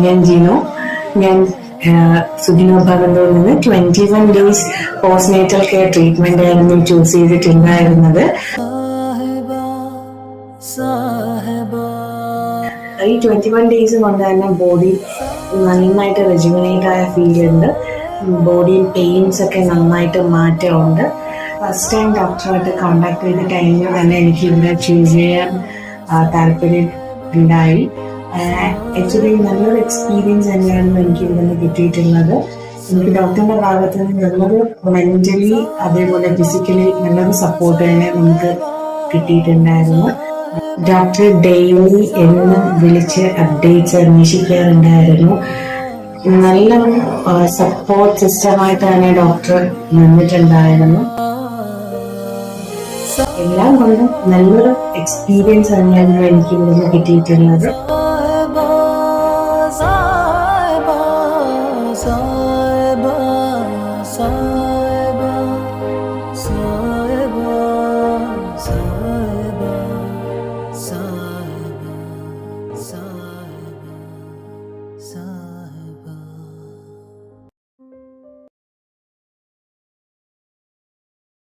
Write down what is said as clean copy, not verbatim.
ഞാൻ ജിനു. ഞാൻ സുഖിനോ ഭവനിൽ നിന്ന് 21 ഡേയ്സ് പോസ്റ്റ്നേറ്റൽ കെയർ ട്രീറ്റ്മെന്റ് ആയിരുന്നു ചൂസ് ചെയ്തിട്ടുണ്ടായിരുന്നത്. ഈ 21 ഡേയ്സ് കൊണ്ട് തന്നെ ബോഡി നന്നായിട്ട് റെജുമിനേറ്റ് ആയ ഫീൽ ഉണ്ട്. ബോഡി പെയിൻസ് ഒക്കെ നന്നായിട്ട് മാറ്റമുണ്ട്. ഫസ്റ്റ് ടൈം ഡോക്ടറുമായിട്ട് കോണ്ടാക്ട് ചെയ്ത ടൈമിൽ തന്നെ എനിക്ക് ഇവിടെ ചൂസ് ചെയ്യാൻ താല്പര്യം ഉണ്ടായി. ആക്ച്വലി നല്ലൊരു എക്സ്പീരിയൻസ് തന്നെയാണ് എനിക്ക് ഇവിടെ നിന്ന് കിട്ടിയിട്ടുള്ളത്. എനിക്ക് ഡോക്ടറിന്റെ ഭാഗത്ത് നിന്ന് നല്ലൊരു മെന്റലി അതേപോലെ ഫിസിക്കലി നല്ലൊരു സപ്പോർട്ട് തന്നെ നമുക്ക് കിട്ടിയിട്ടുണ്ടായിരുന്നു. ഡോക്ടർ ഡെയിലി എന്നും വിളിച്ച് അപ്ഡേറ്റ്സ് അന്വേഷിക്കാറുണ്ടായിരുന്നു. നല്ലൊരു സപ്പോർട്ട് സിസ്റ്റമായിട്ട് തന്നെ ഡോക്ടർ നിന്നിട്ടുണ്ടായിരുന്നു. എല്ലാം കൊണ്ടും നല്ലൊരു എക്സ്പീരിയൻസ് തന്നെയാണ് എനിക്ക് ഇവിടുന്ന് കിട്ടിയിട്ടുള്ളത്.